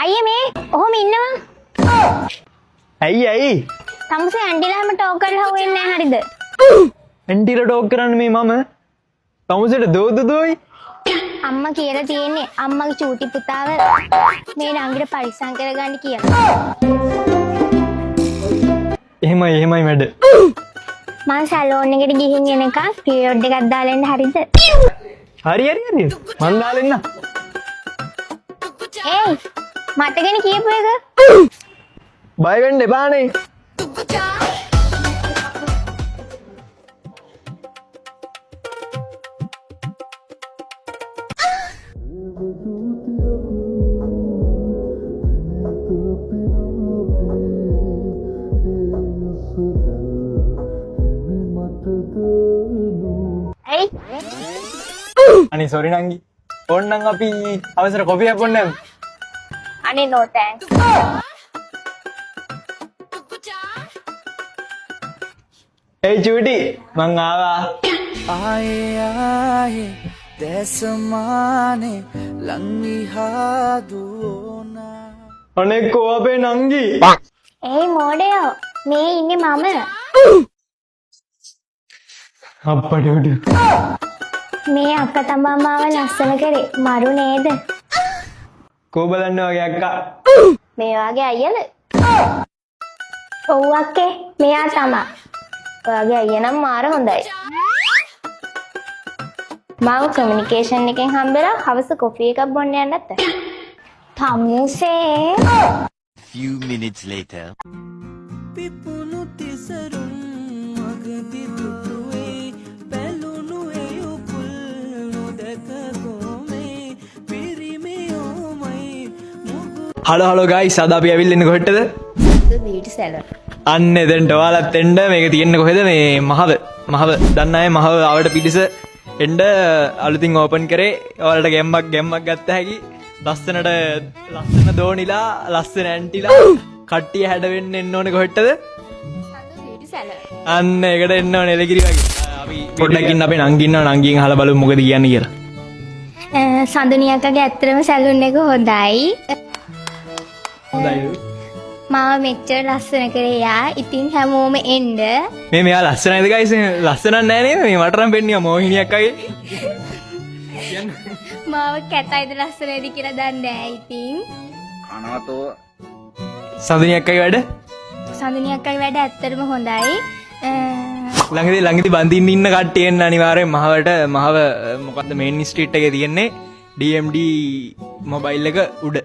අයියේ මේ ඔහොම ඉන්නවා. ඇයි තමුසේ ඇන්ටිලාම ටෝක් කරලා හුවෙන්නේ නැහැ හරිද? ඇන්ටිලා ටෝක් කරන්නේ මේ මම තමුසේට දෝයි අම්මා කියලා තියෙන්නේ අම්මගේ චූටි පුතාව මේ නංගිට පරිස්සම් කරගන්න කියලා. එහෙමයි මැඩ. මම සැලෝන් එකට ගිහින් එනකන් පීරියඩ් එකක් දාලා එන්න හරිද? හරි මං දාලා එන්න. ඒයි මටගෙන කියපු එක. බය වෙන්න එපානේ. ඇයි? අනේ සෝරි නංගි. ඕන්නම් අපි අවසර කොපියක් බොන්නම්. අනේ නෝ තෑන්ක්ස්. ඒ චූටි මං ආවා. ආයේ දැසමානේ ලංවිහාදුවනා අනේ කෝ අපේ නංගි. ඒයි මෝඩයෝ මේ ඉන්නේ මම. අප්පඩුඩු. මේ අක්ක තමා මාව ලස්සන කරේ මරු නේද? කෝ බලන්න වගේ අක්කා. මේ වාගේ අයියල. ඔව් අක්කේ මෙයා තමා. ඔයාගේ අයියා නම් මාර හොඳයි. මාව කමියුනිකේෂන් එකෙන් හම්බෙලා හවස කොෆි එකක් බොන්න යන්නත්. තමුසේ. Few minutes later. පිපුණු තිසරුම් මගදි දුටුවේ බැලුණු එයුපුල් නොදැක ගොමේ පිරිමියෝමයි මුගු හලෝ ගයිස් අද අපි ඇවිල්ලා ඉන්නේ කොහෙටද? බීටි සැලර්. අන්න එතෙන්ට ඔයාලත් එන්න. මේක තියෙන්නේ කොහෙද? මේ මහව දන්න අය මහව ආවට පිටිස එන්න අලුතින් ඕපන් කරේ. ඔයාලට ගැම්මක් ගත්ත හැකි. ලස්සන දෝනිලා ලස්සන ඇන්ටිලා කට්ටිය හැඩවෙන්න එන්න ඕනේ කොහෙටද? බීටි සැලර්. අන්න ඒකට එන්න ඕනේ එලගිරි වගේ. අපි පොඩ්ඩකින් අපේ නංගින්නවා නංගින් අහලා බලමු මොකද කියන්නේ කියලා. සඳුනියක්ගේ ඇත්තටම සැලුන් එක හොඳයි. හොඳයි. මාව මෙච්චර ලස්සන කරේ යා. ඉතින් හැමෝම එන්න. මේ මෙයා ලස්සනයිද ගයිස්? ලස්සනක් නෑ නේද? මේ මට නම් පෙන්නියා මොහිනියක් වගේ. මාව කැතයිද ලස්සනයිද කියලා දන්නේ නැහැ ඉතින්. සඳුනියක් වගේ වැඩ? සඳුනියක්ගේ වැඩ ඇත්තටම හොඳයි. ළඟදී බඳින්න ඉන්න කට්ටිය එන්න අනිවාර්යෙන් මහව මොකද්ද මේන් ස්ට්‍රීට් එකේ තියෙන්නේ DMD මොබයිල් එක උඩ.